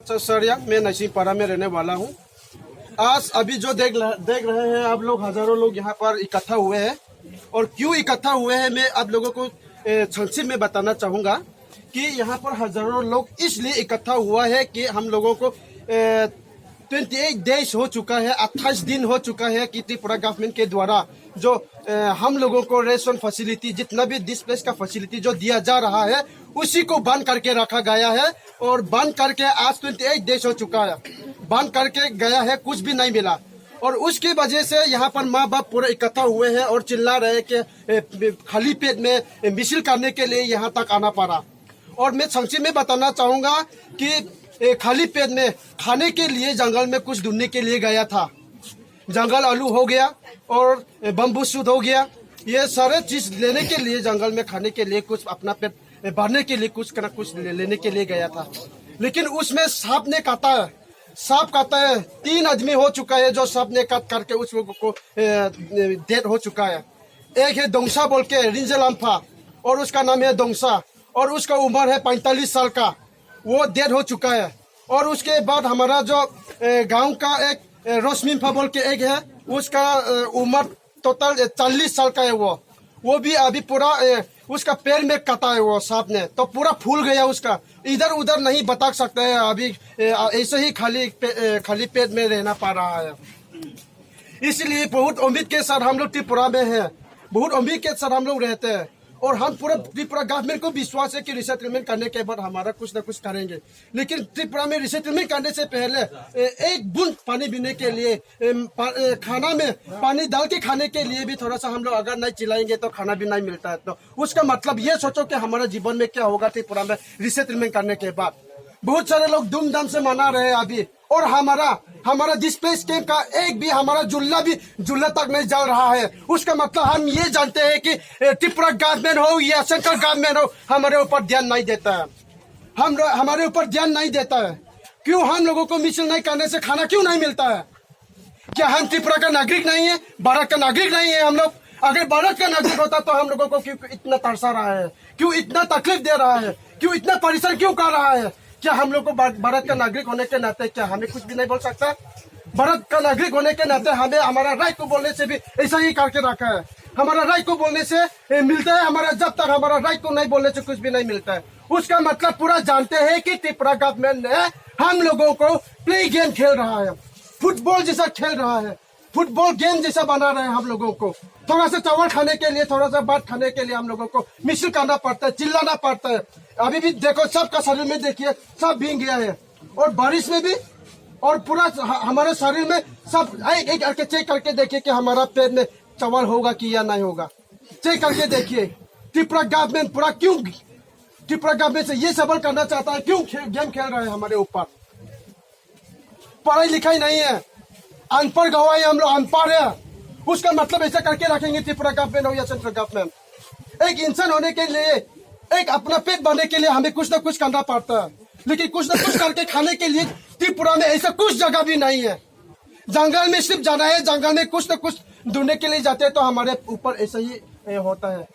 सरिया मैं नसीमपारा में रहने वाला हूँ। आज अभी जो देख रहे हैं आप लोग, हजारों लोग यहाँ पर इकट्ठा हुए हैं। और क्यों इकट्ठा हुए हैं मैं आप लोगों को संक्षिप्त में बताना चाहूँगा कि यहाँ पर हजारों लोग इसलिए इकट्ठा हुआ है कि हम लोगों को 28 डेज हो चुका है, 28 दिन हो चुका है कि त्रिपुरा गवर्नमेंट के द्वारा जो हम लोगों को रेशन फैसिलिटी, जितना भी डिस्प्लेस का फैसिलिटी जो दिया जा रहा है उसी को बंद करके रखा गया है। और बंद करके आज 28 डेज हो चुका है, बंद करके गया है, कुछ भी नहीं मिला। और उसकी वजह से यहाँ पर माँ बाप पूरे इकट्ठा हुए हैं और चिल्ला रहे कि खाली पेट में मिसिल करने के लिए यहाँ तक आना पड़ा। और मैं संक्षिप्त में बताना चाहूँगा कि खाली पेट में खाने के लिए जंगल में कुछ ढूंढने के लिए गया था। जंगल आलू हो गया और बम्बू सूट हो गया, ये सारे चीज लेने के लिए जंगल में खाने के लिए कुछ अपना पेट भरने के लिए कुछ ना कुछ लेने के लिए गया था। लेकिन उसमें सांप ने काटा है, सांप काटा है। 3 आदमी हो चुका है जो सांप ने काट करके उस लोगों को डेथ हो चुका है। एक है दोंगसा बोल के रिंजलाम्फा, और उसका नाम है दोंगसा, और उसका उम्र है 45 साल का, वो डेथ हो चुका है। और उसके बाद हमारा जो गांव का एक रोशमिम्फा बोल के एक है, उसका उम्र टोटल 40 साल का है। वो भी अभी पूरा उसका पैर में कटा है वो सांप ने, तो पूरा फूल गया उसका, इधर उधर नहीं बता सकता है। अभी ऐसे ही खाली पेट में रहना पड़ रहा है। इसलिए बहुत उम्मीद के साथ हम लोग त्रिपुरा में हैं, बहुत उम्मीद के साथ हम लोग रहते हैं। और हम पूरा त्रिपुरा गवर्नमेंट को विश्वास है कि रिसेटलमेंट करने के बाद हमारा कुछ ना कुछ करेंगे। लेकिन त्रिपुरा में रिसेटलमेंट करने से पहले एक बूंद पानी पीने के लिए, खाना में पानी डाल के खाने के लिए भी थोड़ा सा हम लोग अगर नहीं चिल्लाएंगे तो खाना भी नहीं मिलता है। तो उसका मतलब ये सोचो कि हमारा जीवन में क्या होगा त्रिपुरा में रिसेटलमेंट करने के बाद। बहुत सारे लोग धूमधाम से मना रहे हैं अभी। और हमारा डिस्प्लेस कैंप का एक भी हमारा जुल्ला तक नहीं जल रहा है। उसका मतलब हम ये जानते हैं कि त्रिपुरा गवर्नमेंट हो या सेंट्रल गवर्नमेंट हो, हमारे ऊपर ध्यान नहीं देता है। हमारे ऊपर ध्यान नहीं देता है। क्यों हम लोगों को मिसिल नहीं करने से खाना क्यों नहीं मिलता है? क्या हम त्रिपुरा का नागरिक नहीं है, भारत का नागरिक नहीं है हम लोग? अगर भारत का नागरिक होता तो हम लोगों को क्यों इतना तरसा रहा है, क्यों इतना तकलीफ दे रहा है, क्यों इतना परेशान क्यों कर रहा है? क्या हम लोग को भारत का नागरिक होने के नाते क्या हमें कुछ भी नहीं बोल सकता? भारत का नागरिक होने के नाते हमें हमारा राइट को बोलने से भी ऐसा ही करके रखा है। हमारा राइट को बोलने से मिलता है, हमारा जब तक हमारा राइट को नहीं बोलने से कुछ भी नहीं मिलता है। उसका मतलब पूरा जानते हैं कि त्रिपुरा गवर्नमेंट ने हम लोगों को प्ले गेम खेल रहा है, फुटबॉल जैसा खेल रहा है, फुटबॉल गेम जैसा बना रहे हैं हम लोगों को। थोड़ा सा चावल खाने के लिए, थोड़ा सा भात खाने के लिए हम लोगों को मिसिल करना पड़ता है, चिल्लाना पड़ता है। अभी भी देखो सबका शरीर में देखिए सब भीग गया है, और बारिश में भी, और पूरा हमारे शरीर में सब एक करके चेक करके देखिए कि हमारा पेट में चावल होगा कि या नहीं होगा। चेक करके देखिए त्रिपुरा गवर्नमेंट पूरा क्यों त्रिपुरा गवर्नमेंट से ये सवाल करना चाहता है, क्यों गेम खेल रहे हैं हमारे ऊपर? पढ़ाई लिखाई नहीं है, अनपढ़ गवाही, हम लोग अनपढ़ है। उसका मतलब ऐसा करके रखेंगे त्रिपुरा गवर्नमेंट हो या सेंट्रल गवर्नमेंट। एक इंसान होने के लिए, एक अपना पेट भरने के लिए हमें कुछ ना कुछ करना पड़ता है। लेकिन कुछ ना कुछ करके खाने के लिए त्रिपुरा में ऐसा कुछ जगह भी नहीं है। जंगल में सिर्फ जाना है, जंगल में कुछ ना कुछ ढूंढने के लिए जाते हैं तो हमारे ऊपर ऐसा ही होता है।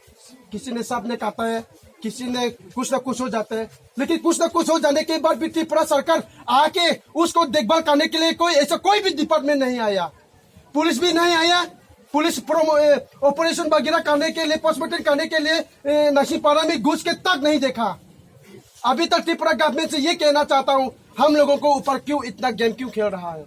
किसी ने सांप ने काटा है, किसी ने कुछ ना कुछ हो जाता है। लेकिन कुछ ना कुछ हो जाने के बाद भी त्रिपुरा सरकार आके उसको देखभाल करने के लिए कोई भी डिपार्टमेंट नहीं आया, पुलिस भी नहीं आया। पुलिस ऑपरेशन वगैरह करने के लिए, पोस्टमार्टम करने के लिए नसीमपारा में घुस के तक नहीं देखा। अभी तक त्रिपुरा गवर्नमेंट से ये कहना चाहता हूँ, हम लोगों को ऊपर क्यों इतना गेम क्यों खेल रहा है?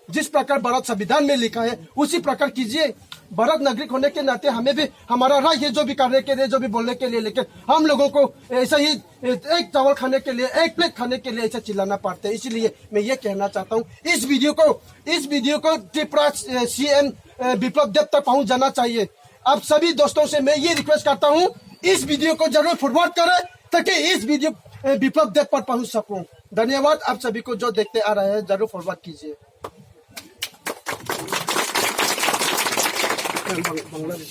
जिस प्रकार भारत संविधान में लिखा है उसी प्रकार कीजिए। भारत नागरिक होने के नाते हमें भी हमारा राइट है जो भी करने के लिए, जो भी बोलने के लिए। लेकिन हम लोगों को ऐसा ही एक चावल खाने के लिए, एक प्लेट खाने के लिए ऐसा चिल्लाना पड़ता है। इसलिए मैं ये कहना चाहता हूँ, इस वीडियो को त्रिपुरा CM विप्लव देव तक पहुंच जाना चाहिए। आप सभी दोस्तों से मैं ये रिक्वेस्ट करता हूँ, इस वीडियो को जरूर फॉरवर्ड करें ताकि इस वीडियो विप्लव देव पर पहुंच सकूं। धन्यवाद। आप सभी को जो देखते आ रहे हैं जरूर फॉरवर्ड कीजिए। बांग्लादेश।